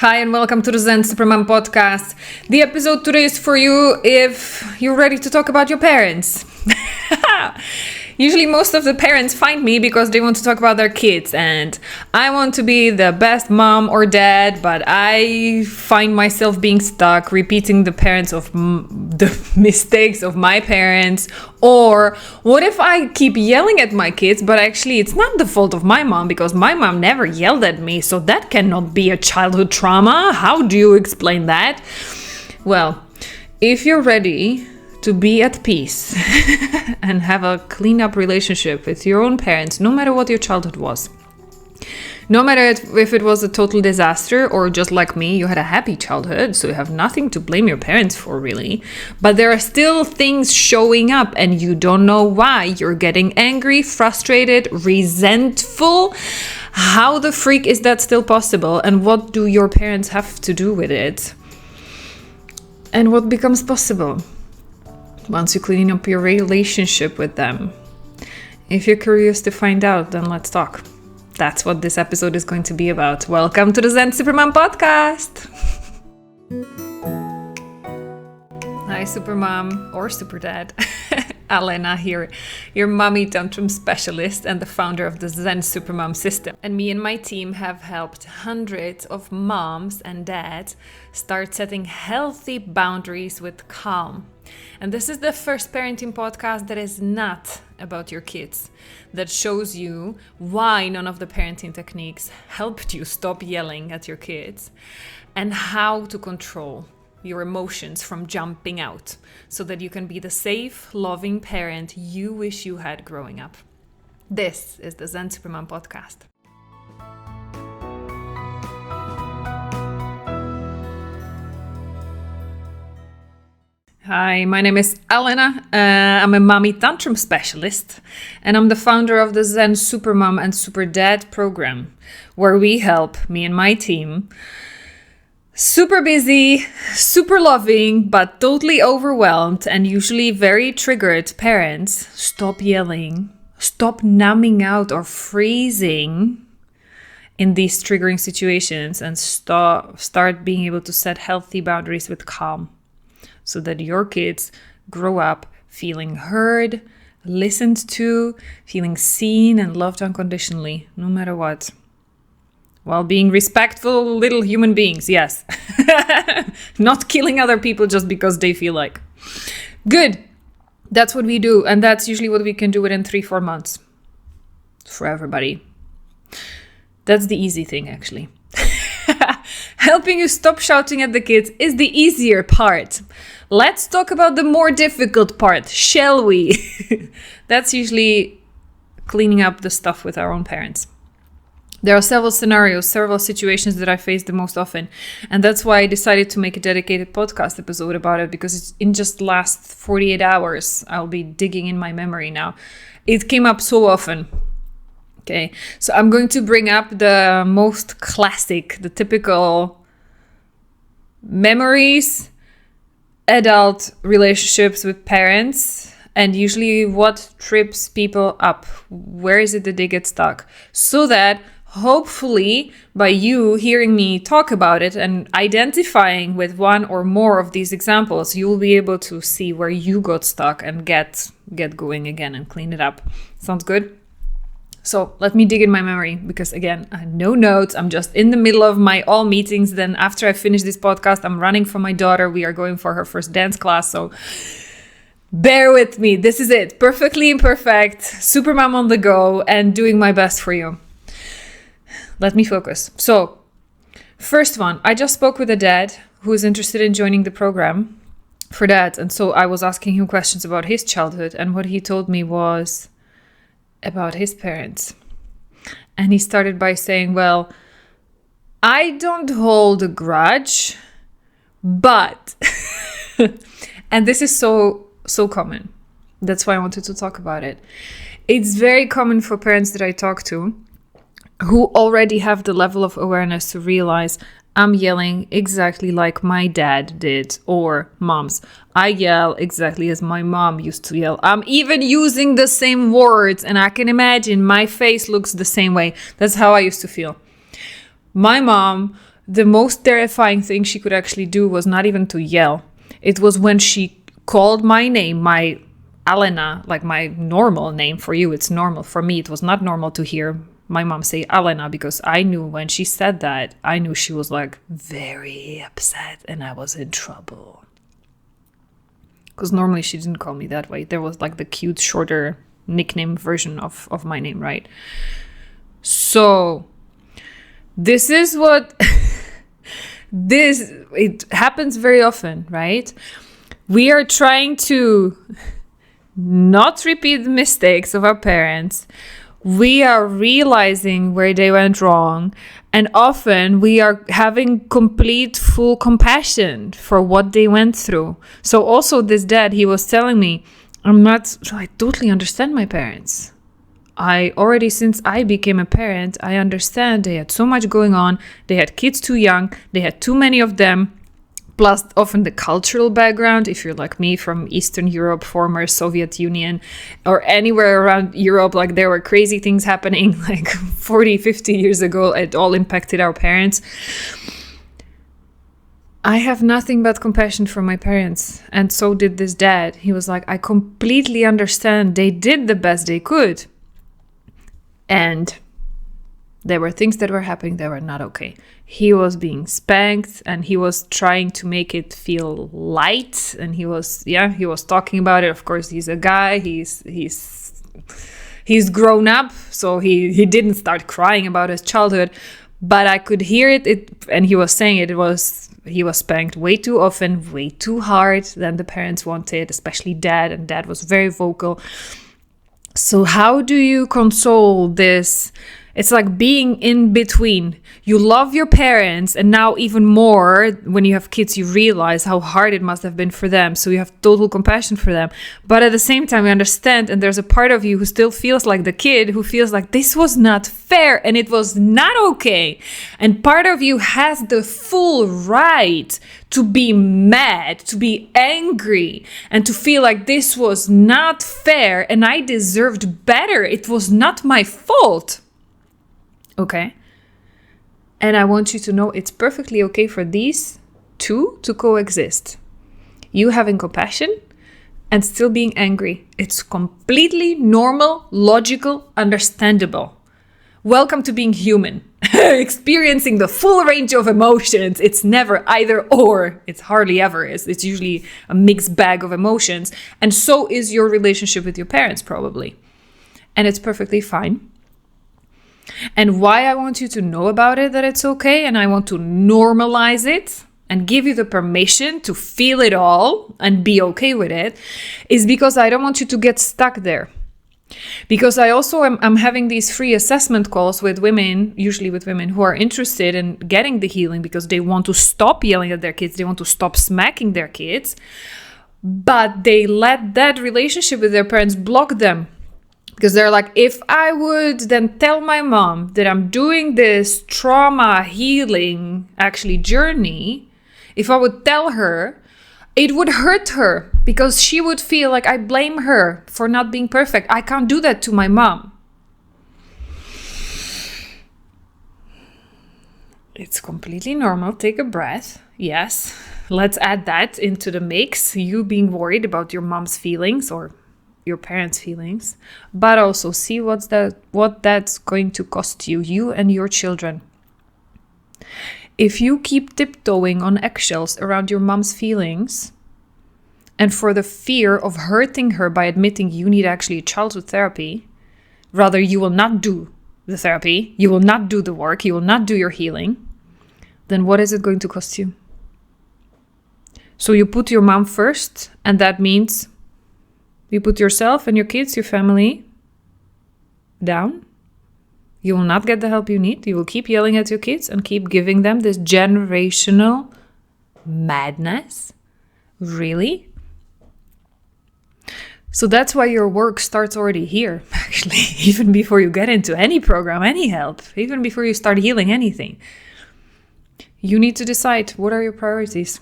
Hi and welcome to the Zen Supermom podcast. The episode today is for you if you're ready to talk about your parents. Usually most of the parents find me because they want to talk about their kids and I want to be the best mom or dad, but I find myself being stuck repeating the mistakes of my parents. Or what if I keep yelling at my kids, but actually it's not the fault of my mom because my mom never yelled at me, so that cannot be a childhood trauma. How do you explain that? Well, if you're ready to be at peace and have a clean-up relationship with your own parents, no matter what your childhood was. No matter if it was a total disaster or just like me, you had a happy childhood, so you have nothing to blame your parents for really. But there are still things showing up and you don't know why. You're getting angry, frustrated, resentful. How the freak is that still possible? And what do your parents have to do with it? And what becomes possible once you clean up your relationship with them? If you're curious to find out, then let's talk. That's what this episode is going to be about. Welcome to the Zen Supermom podcast. Hi, Supermom or Superdad. Alena here, your mommy tantrum specialist and the founder of the Zen Supermom system. And me and my team have helped hundreds of moms and dads start setting healthy boundaries with calm. And this is the first parenting podcast that is not about your kids, that shows you why none of the parenting techniques helped you stop yelling at your kids and how to control your emotions from jumping out so that you can be the safe, loving parent you wish you had growing up. This is the Zen Supermom podcast. Hi, my name is Alena. I'm a mommy tantrum specialist and I'm the founder of the Zen Supermom and Superdad program, where we help me and my team super busy, super loving, but totally overwhelmed and usually very triggered parents stop yelling, stop numbing out or freezing in these triggering situations and start being able to set healthy boundaries with calm so that your kids grow up feeling heard, listened to, feeling seen and loved unconditionally, no matter what. While being respectful little human beings, yes. Not killing other people just because they feel like. Good. That's what we do. And that's usually what we can do within 3-4 months. For everybody. That's the easy thing, actually. Helping you stop shouting at the kids is the easier part. Let's talk about the more difficult part, shall we? That's usually cleaning up the stuff with our own parents. There are several scenarios, several situations that I face the most often. And that's why I decided to make a dedicated podcast episode about it, because it's in just the last 48 hours, I'll be digging in my memory now. It came up so often. Okay, so I'm going to bring up the most classic, the typical memories, adult relationships with parents, and usually what trips people up. Where is it that they get stuck? So that hopefully by you hearing me talk about it and identifying with one or more of these examples, you will be able to see where you got stuck and get going again and clean it up. Sounds good? So let me dig in my memory because again, I have no notes. I'm just in the middle of my all meetings. Then after I finish this podcast, I'm running for my daughter. We are going for her first dance class. So bear with me. This is it. Perfectly imperfect. Supermom on the go and doing my best for you. Let me focus. So first one, I just spoke with a dad who is interested in joining the program for that. And so I was asking him questions about his childhood. And what he told me was about his parents. And he started by saying, well, I don't hold a grudge, but, and this is so common. That's why I wanted to talk about it. It's very common for parents that I talk to who already have the level of awareness to realize I'm yelling exactly like my dad did, or moms. I yell exactly as my mom used to yell. I'm even using the same words, and I can imagine my face looks the same way. That's how I used to feel. My mom the most terrifying thing she could actually do was not even to yell. It was when she called my name, my Alena, like my normal name. For you, it's normal. For me, it was not normal to hear my mom say Alena, because I knew when she said that, I knew she was like very upset and I was in trouble. Because normally she didn't call me that way. There was like the cute, shorter nickname version of my name, right? So this is what it happens very often, right? We are trying to not repeat the mistakes of our parents. We are realizing where they went wrong, and often we are having complete, full compassion for what they went through. So also this dad, he was telling me, I totally understand my parents. I already, since I became a parent, I understand they had so much going on. They had kids too young. They had too many of them. Plus, often the cultural background, if you're like me from Eastern Europe, former Soviet Union, or anywhere around Europe, like there were crazy things happening like 40, 50 years ago. It all impacted our parents. I have nothing but compassion for my parents. And so did this dad. He was like, I completely understand. They did the best they could. And there were things that were happening that were not okay. He was being spanked and he was trying to make it feel light. And he was talking about it. Of course, he's a guy. He's grown up. So he didn't start crying about his childhood. But I could hear it. And he was saying he was spanked way too often, way too hard than the parents wanted, especially dad. And dad was very vocal. So how do you console this? It's like being in between. You love your parents, and now even more when you have kids, you realize how hard it must have been for them. So you have total compassion for them. But at the same time, you understand, and there's a part of you who still feels like the kid who feels like this was not fair and it was not okay. And part of you has the full right to be mad, to be angry, and to feel like this was not fair and I deserved better. It was not my fault. Okay. And I want you to know it's perfectly okay for these two to coexist. You having compassion and still being angry. It's completely normal, logical, understandable. Welcome to being human. Experiencing the full range of emotions. It's never either or. It's hardly ever is. It's usually a mixed bag of emotions. And so is your relationship with your parents, probably. And it's perfectly fine. And why I want you to know about it, that it's okay, and I want to normalize it and give you the permission to feel it all and be okay with it, is because I don't want you to get stuck there. Because I also I'm having these free assessment calls with women, usually with women who are interested in getting the healing because they want to stop yelling at their kids, they want to stop smacking their kids, but they let that relationship with their parents block them. Because they're like, if I would then tell my mom that I'm doing this trauma healing journey, if I would tell her, it would hurt her because she would feel like I blame her for not being perfect. I can't do that to my mom. It's completely normal. Take a breath. Yes. Let's add that into the mix. You being worried about your mom's feelings or your parents' feelings, but also see what that's going to cost you and your children. If you keep tiptoeing on eggshells around your mom's feelings, and for the fear of hurting her by admitting you need actually childhood therapy, rather you will not do the therapy, you will not do the work, you will not do your healing, then what is it going to cost you? So you put your mom first, and that means you put yourself and your kids, your family down. You will not get the help you need. You will keep yelling at your kids and keep giving them this generational madness. Really? So that's why your work starts already here, actually, even before you get into any program, any help, even before you start healing anything. You need to decide what are your priorities.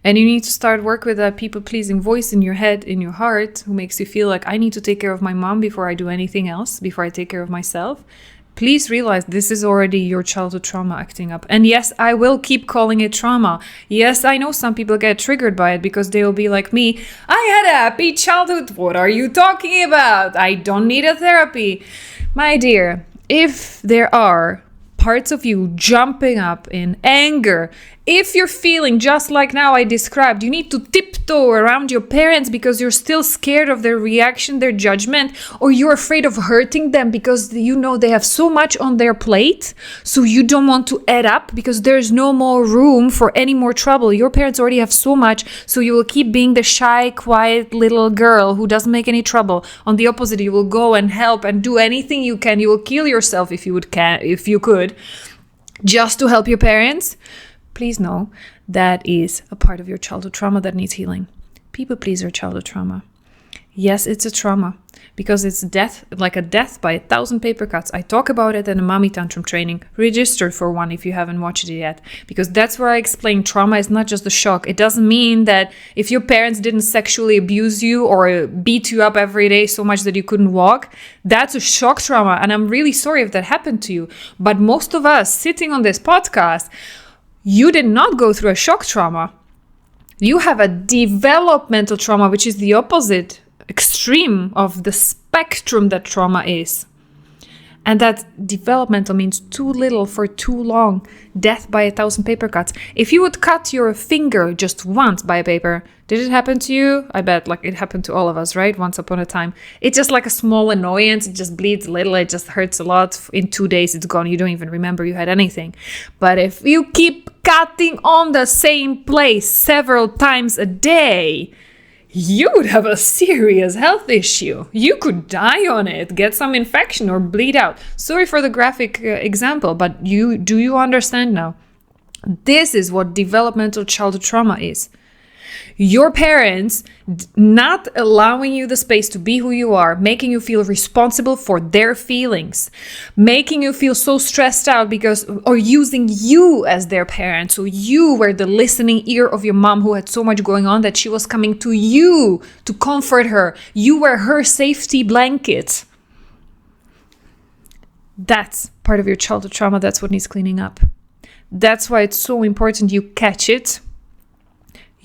And you need to start work with that people-pleasing voice in your head, in your heart, who makes you feel like I need to take care of my mom before I do anything else, before I take care of myself. Please realize this is already your childhood trauma acting up. And yes, I will keep calling it trauma. Yes, I know some people get triggered by it because they will be like me. I had a happy childhood. What are you talking about? I don't need a therapy. My dear, if there are parts of you jumping up in anger, if you're feeling just like now I described, you need to tiptoe around your parents because you're still scared of their reaction, their judgment, or you're afraid of hurting them because you know they have so much on their plate, so you don't want to add up because there's no more room for any more trouble. Your parents already have so much, so you will keep being the shy, quiet little girl who doesn't make any trouble. On the opposite, you will go and help and do anything you can. You will kill yourself if you could, just to help your parents. Please know that is a part of your childhood trauma that needs healing. People pleaser childhood trauma. Yes, it's a trauma because it's death, like a death by 1,000 paper cuts. I talk about it in a mommy tantrum training. Register for one if you haven't watched it yet, because that's where I explain trauma is not just a shock. It doesn't mean that if your parents didn't sexually abuse you or beat you up every day so much that you couldn't walk, that's a shock trauma. And I'm really sorry if that happened to you. But most of us sitting on this podcast, you did not go through a shock trauma. You have a developmental trauma, which is the opposite extreme of the spectrum that trauma is. And that developmental means too little for too long. Death by 1,000 paper cuts. If you would cut your finger just once by a paper, did it happen to you? I bet like it happened to all of us, right? Once upon a time. It's just like a small annoyance. It just bleeds a little. It just hurts a lot. In 2 days, it's gone. You don't even remember you had anything. But if you keep cutting on the same place several times a day, you would have a serious health issue. You could die on it, get some infection or bleed out. Sorry for the graphic example, but do you understand now? This is what developmental childhood trauma is. Your parents not allowing you the space to be who you are, making you feel responsible for their feelings, making you feel so stressed out or using you as their parent. So you were the listening ear of your mom who had so much going on that she was coming to you to comfort her. You were her safety blanket. That's part of your childhood trauma. That's what needs cleaning up. That's why it's so important you catch it.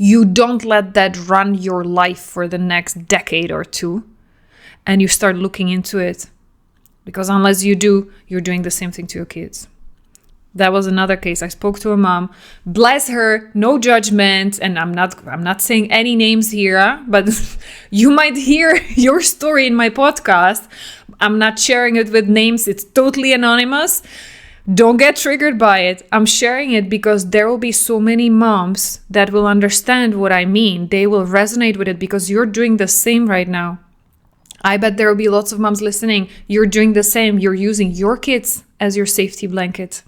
You don't let that run your life for the next decade or two, and you start looking into it. Because unless you do, you're doing the same thing to your kids. That was another case. I spoke to a mom, bless her, no judgment, and I'm not saying any names here, but you might hear your story in my podcast. I'm not sharing it with names. It's totally anonymous. Don't get triggered by it. I'm sharing it because there will be so many moms that will understand what I mean. They will resonate with it because you're doing the same right now. I bet there will be lots of moms listening. You're doing the same. You're using your kids as your safety blanket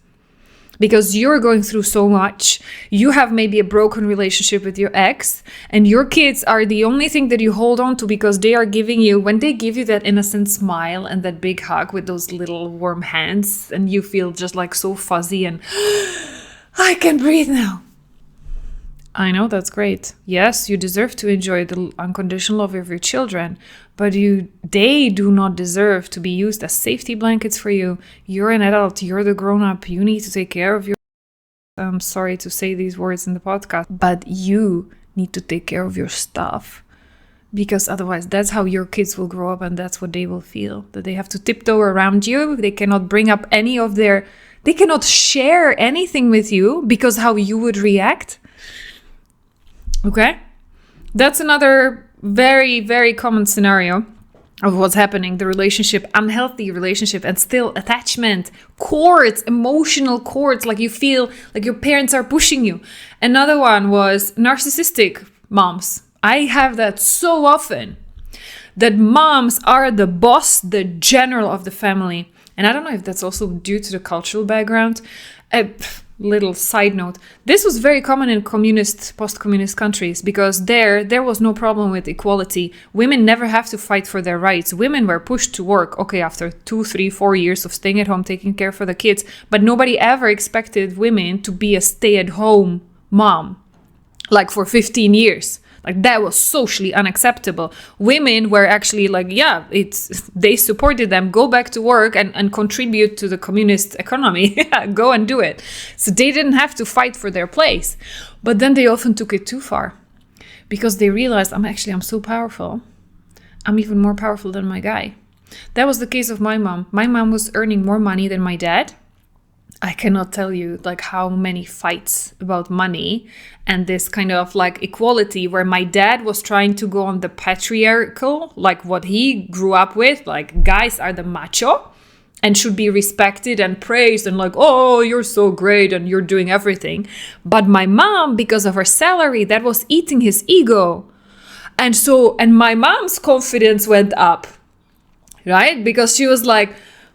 because you're going through so much. You have maybe a broken relationship with your ex, and your kids are the only thing that you hold on to because they are giving you, when they give you that innocent smile and that big hug with those little warm hands, and you feel just like so fuzzy and I can breathe now. I know, that's great. Yes, you deserve to enjoy the unconditional love of your children, but they do not deserve to be used as safety blankets for you. You're an adult, you're the grown-up, you need to take care of your... I'm sorry to say these words in the podcast, but you need to take care of your stuff. Because otherwise, that's how your kids will grow up, and that's what they will feel. That they have to tiptoe around you. They cannot bring up they cannot share anything with you because how you would react. Okay? That's another very, very common scenario of what's happening. The relationship, unhealthy relationship, and still attachment, cords, emotional cords, like you feel like your parents are pushing you. Another one was narcissistic moms. I have that so often, that moms are the boss, the general of the family. And I don't know if that's also due to the cultural background. Little side note, this was very common in post-communist countries because there was no problem with equality. Women never have to fight for their rights. Women were pushed to work, okay, after 2, 3, 4 years of staying at home, taking care for the kids, but nobody ever expected women to be a stay-at-home mom, like for 15 years. Like that was socially unacceptable. Women were actually like, yeah, they supported them, go back to work and contribute to the communist economy. Yeah, go and do it. So they didn't have to fight for their place. But then they often took it too far because they realized I'm so powerful. I'm even more powerful than my guy. That was the case of my mom. My mom was earning more money than my dad. I cannot tell you like how many fights about money and this kind of like equality where my dad was trying to go on the patriarchal, like what he grew up with, like guys are the macho and should be respected and praised and like, oh, you're so great and you're doing everything. But my mom, because of her salary, that was eating his ego. And my mom's confidence went up, right? Because she was like,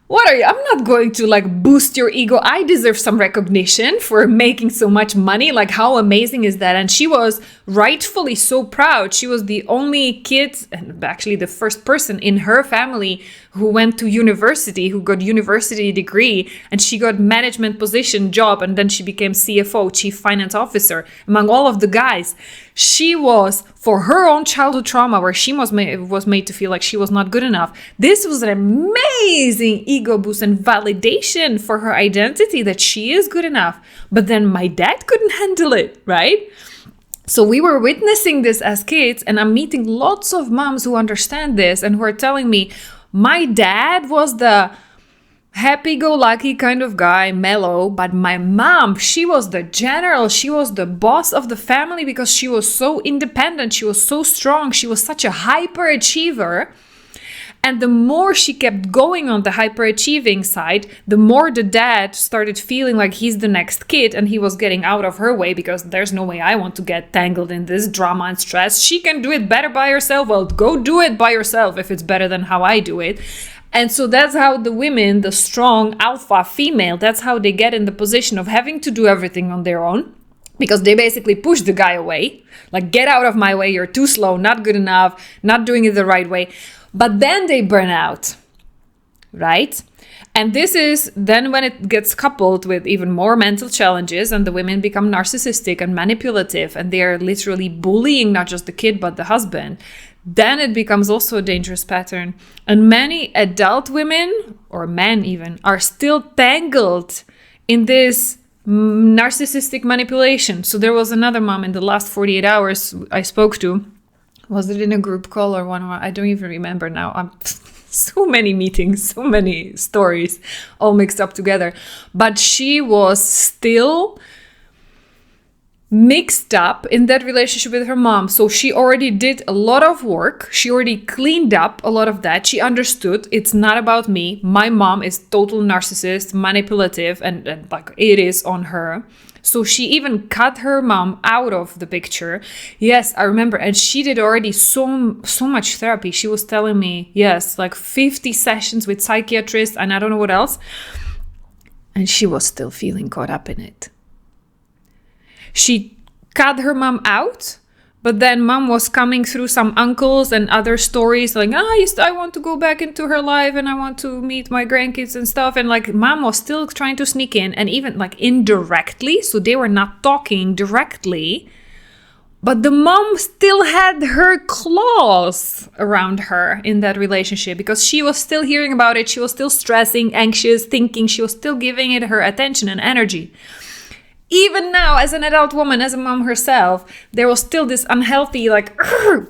what are you? I'm not going to like boost your ego. I deserve some recognition for making so much money. Like how amazing is that? And she was rightfully so proud. She was the only kid and actually the first person in her family who went to university, who got university degree, and she got management position job. And then she became CFO, chief finance officer among all of the guys. She was, for her own childhood trauma where she was made to feel like she was not good enough. This was an amazing ego boost and validation for her identity that she is good enough. But then my dad couldn't handle it, right? So we were witnessing this as kids, and I'm meeting lots of moms who understand this and who are telling me, my dad was the happy-go-lucky kind of guy, mellow, but my mom, she was the general, she was the boss of the family because she was so independent, she was so strong, she was such a hyperachiever. And the more she kept going on the hyperachieving side, the more the dad started feeling like he's the next kid and he was getting out of her way because there's no way I want to get tangled in this drama and stress. She can do it better by herself. Well, go do it by yourself if it's better than how I do it. And so that's how the women, the strong alpha female, that's how they get in the position of having to do everything on their own. Because they basically push the guy away. Like, get out of my way, you're too slow, not good enough, not doing it the right way. But then they burn out, right? And this is then when it gets coupled with even more mental challenges and the women become narcissistic and manipulative and they're literally bullying not just the kid but the husband. Then it becomes also a dangerous pattern. And many adult women, or men even, are still tangled in this narcissistic manipulation. So there was another mom in the last 48 hours I spoke to. Was it in a group call or one? I don't even remember now. So many meetings, so many stories all mixed up together. But she was still mixed up in that relationship with her mom. So she already did a lot of work. She already cleaned up a lot of that. She understood it's not about me. My mom is total narcissist, manipulative, and like it is on her. So she even cut her mom out of the picture. Yes, I remember. And she did already so much therapy. She was telling me, yes, like 50 sessions with psychiatrists and I don't know what else. And she was still feeling caught up in it. She cut her mom out, but then mom was coming through some uncles and other stories like, I want to go back into her life and I want to meet my grandkids and stuff. And like mom was still trying to sneak in and even like indirectly. So they were not talking directly, but the mom still had her claws around her in that relationship because she was still hearing about it. She was still stressing, anxious, thinking. She was still giving it her attention and energy. Even now, as an adult woman, as a mom herself, there was still this unhealthy, like,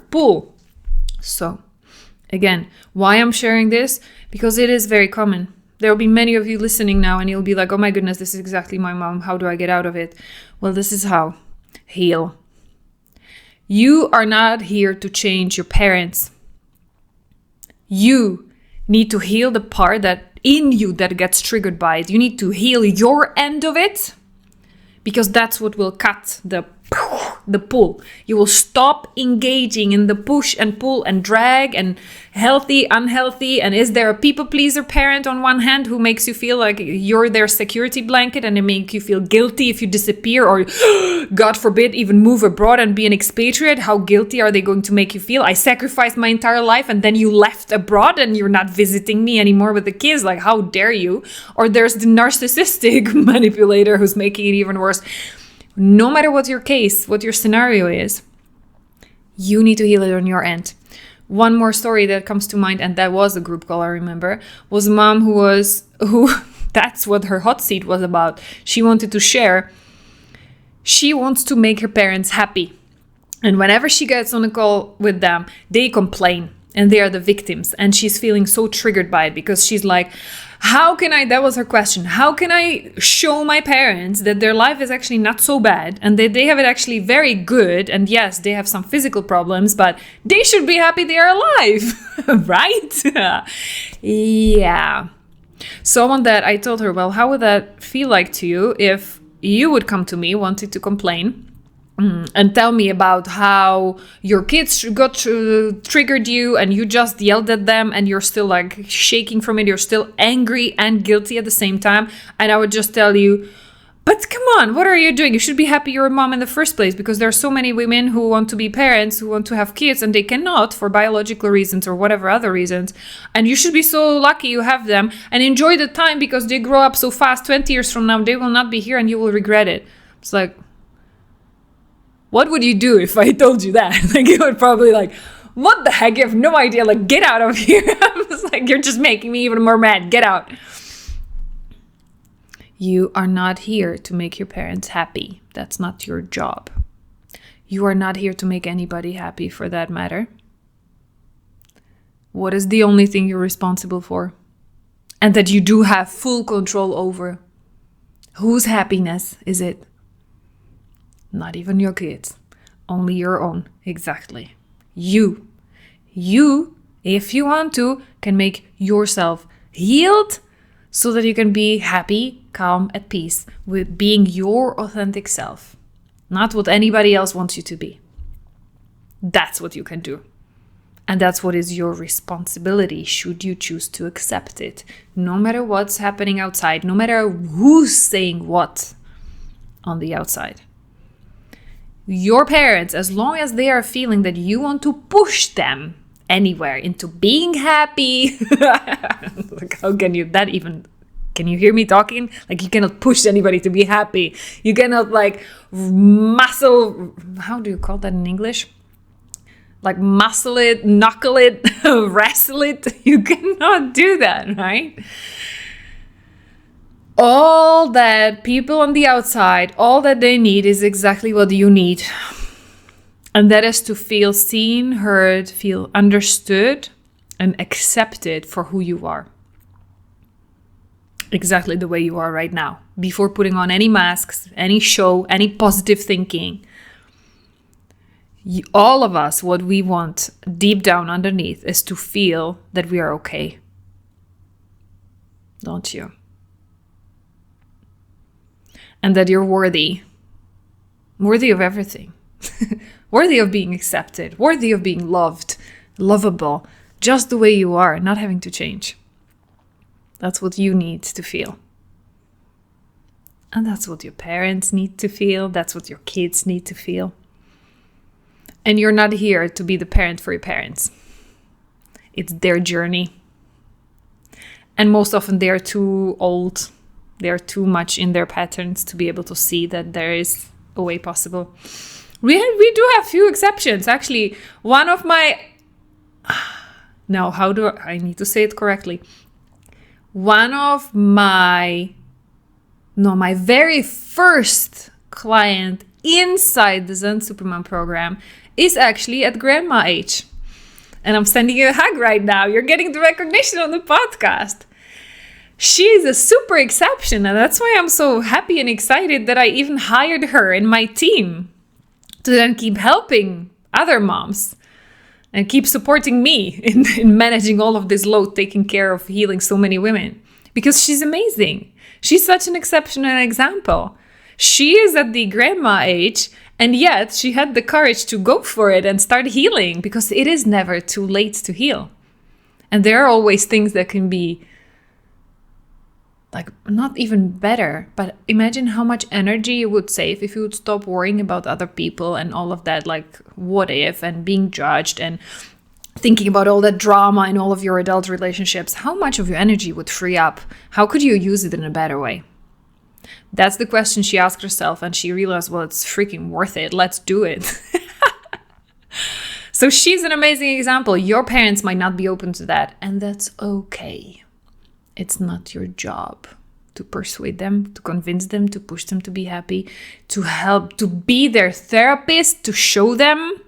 pull. So, again, why I'm sharing this? Because it is very common. There will be many of you listening now and you'll be like, oh my goodness, this is exactly my mom. How do I get out of it? Well, this is how. Heal. You are not here to change your parents. You need to heal the part that in you that gets triggered by it. You need to heal your end of it. Because that's what will cut the pull. You will stop engaging in the push and pull and drag and healthy, unhealthy. And is there a people pleaser parent on one hand who makes you feel like you're their security blanket and they make you feel guilty if you disappear or God forbid even move abroad and be an expatriate? How guilty are they going to make you feel? I sacrificed my entire life and then you left abroad and you're not visiting me anymore with the kids. Like, how dare you? Or there's the narcissistic manipulator who's making it even worse. No matter what your case, what your scenario is, You need to heal it on your end. One more story that comes to mind, and that was a group call I remember, was a mom who that's what her hot seat was about. She wanted to share. She wants to make her parents happy. And whenever she gets on a call with them, they complain and they are the victims. And she's feeling so triggered by it because she's like, that was her question. How can I show my parents that their life is actually not so bad and that they have it actually very good? And yes, they have some physical problems, but they should be happy they are alive, right? Yeah. So on that, I told her, well, how would that feel like to you if you would come to me wanting to complain and tell me about how your kids got triggered you and you just yelled at them and you're still like shaking from it. You're still angry and guilty at the same time. And I would just tell you, but come on, what are you doing? You should be happy you're a mom in the first place, because there are so many women who want to be parents, who want to have kids, and they cannot for biological reasons or whatever other reasons. And you should be so lucky you have them and enjoy the time, because they grow up so fast. 20 years from now, they will not be here and you will regret it. It's like, what would you do if I told you that? Like, you would probably like, what the heck? You have no idea. Like, get out of here. I was like, you're just making me even more mad. Get out. You are not here to make your parents happy. That's not your job. You are not here to make anybody happy, for that matter. What is the only thing you're responsible for? And that you do have full control over? Whose happiness is it? Not even your kids. Only your own. Exactly. You, if you want to, can make yourself healed so that you can be happy, calm, at peace with being your authentic self. Not what anybody else wants you to be. That's what you can do. And that's what is your responsibility, should you choose to accept it. No matter what's happening outside, no matter who's saying what on the outside. Your parents, as long as they are feeling that you want to push them anywhere into being happy. Like, how can you that even? Can you hear me talking? Like, you cannot push anybody to be happy. You cannot like muscle. How do you call that in English? Like muscle it, knuckle it, wrestle it. You cannot do that, right? All that people on the outside, all that they need is exactly what you need. And that is to feel seen, heard, feel understood, and accepted for who you are. Exactly the way you are right now. Before putting on any masks, any show, any positive thinking. All of us, what we want deep down underneath is to feel that we are okay. Don't you? And that you're worthy of everything, worthy of being accepted, worthy of being loved, lovable, just the way you are, not having to change. That's what you need to feel. And that's what your parents need to feel. That's what your kids need to feel. And you're not here to be the parent for your parents. It's their journey. And most often they're too old. They're too much in their patterns to be able to see that there is a way possible. We do have few exceptions. Actually, one of my... Now, I need to say it correctly. One of my very first client inside the Zen Supermom program is actually at grandma age. And I'm sending you a hug right now. You're getting the recognition on the podcast. She's a super exception, and that's why I'm so happy and excited that I even hired her in my team to then keep helping other moms and keep supporting me in managing all of this load, taking care of healing so many women, because she's amazing. She's such an exceptional example. She is at the grandma age, and yet she had the courage to go for it and start healing, because it is never too late to heal. And there are always things that can be like not even better, but imagine how much energy you would save if you would stop worrying about other people and all of that, like what if and being judged and thinking about all that drama in all of your adult relationships. How much of your energy would free up? How could you use it in a better way? That's the question she asked herself, and she realized, well, it's freaking worth it. Let's do it. So she's an amazing example. Your parents might not be open to that, and that's okay. It's not your job to persuade them, to convince them, to push them to be happy, to help, to be their therapist, to show them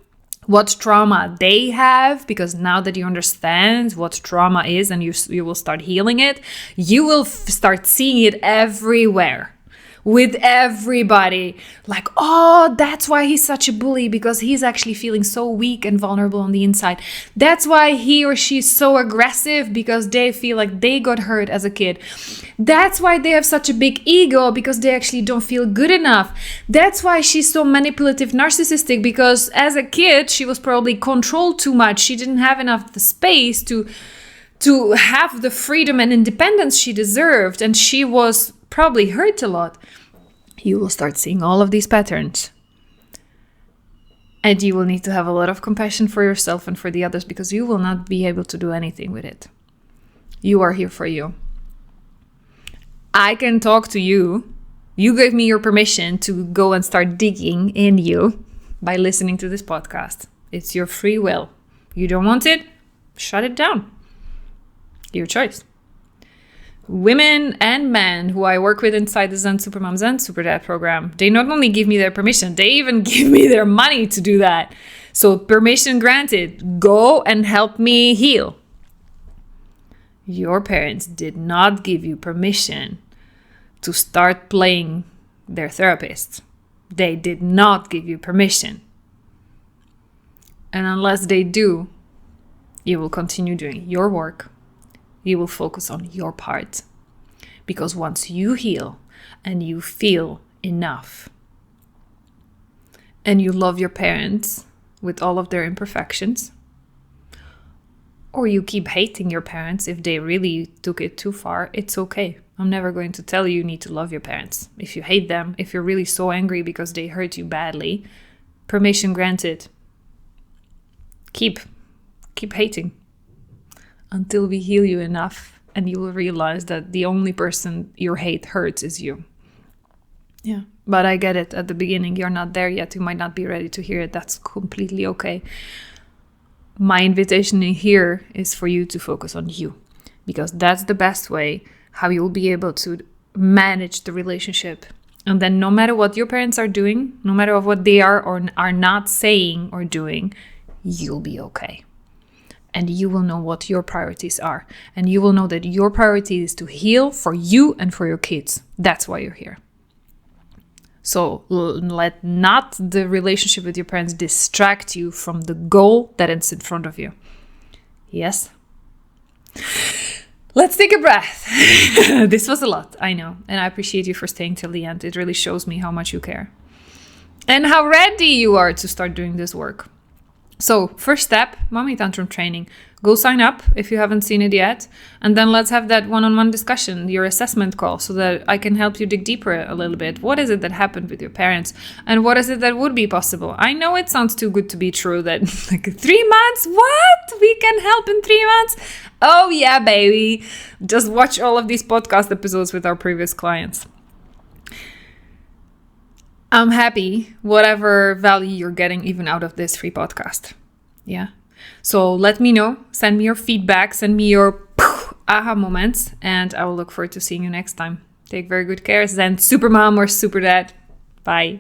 what trauma they have, because now that you understand what trauma is and you will start healing it, you will start seeing it everywhere. With everybody, like, oh, that's why he's such a bully, because he's actually feeling so weak and vulnerable on the inside. That's why he or she's so aggressive, because they feel like they got hurt as a kid. That's why they have such a big ego, because they actually don't feel good enough. That's why she's so manipulative, narcissistic, because as a kid, she was probably controlled too much. She didn't have enough the space to have the freedom and independence she deserved, and she was probably hurt a lot. You will start seeing all of these patterns. And you will need to have a lot of compassion for yourself and for the others, because you will not be able to do anything with it. You are here for you. I can talk to you. You gave me your permission to go and start digging in you by listening to this podcast. It's your free will. You don't want it? Shut it down. Your choice. Women and men who I work with inside the Zen Supermom, Zen Superdad program, they not only give me their permission, they even give me their money to do that. So permission granted, go and help me heal. Your parents did not give you permission to start playing their therapist. They did not give you permission. And unless they do, you will continue doing your work. You will focus on your part. Because once you heal and you feel enough and you love your parents with all of their imperfections, or you keep hating your parents if they really took it too far, it's okay. I'm never going to tell you need to love your parents. If you hate them, if you're really so angry because they hurt you badly, permission granted. Keep hating. Until we heal you enough and you will realize that the only person your hate hurts is you. Yeah, but I get it. At the beginning, you're not there yet. You might not be ready to hear it. That's completely okay. My invitation in here is for you to focus on you, because that's the best way how you'll be able to manage the relationship. And then no matter what your parents are doing, no matter what they are or are not saying or doing, you'll be okay. And you will know what your priorities are. And you will know that your priority is to heal for you and for your kids. That's why you're here. So let not the relationship with your parents distract you from the goal that is in front of you. Yes? Let's take a breath. This was a lot, I know. And I appreciate you for staying till the end. It really shows me how much you care. And how ready you are to start doing this work. So first step, Mommy Tantrum training. Go sign up if you haven't seen it yet. And then let's have that one-on-one discussion, your assessment call, so that I can help you dig deeper a little bit. What is it that happened with your parents? And what is it that would be possible? I know it sounds too good to be true that like 3 months, what? We can help in 3 months? Oh yeah, baby. Just watch all of these podcast episodes with our previous clients. I'm happy whatever value you're getting even out of this free podcast. Yeah. So let me know. Send me your feedback. Send me your aha moments. And I will look forward to seeing you next time. Take very good care. Zen Supermom or Superdad. Bye.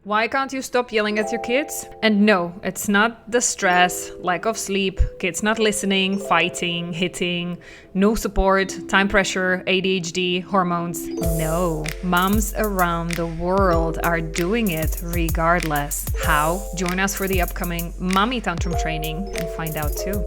Why can't you stop yelling at your kids? And no, it's not the stress, lack of sleep, kids not listening, fighting, hitting, no support, time pressure, ADHD, hormones. No, moms around the world are doing it regardless. How? Join us for the upcoming Mommy Tantrum training and find out too.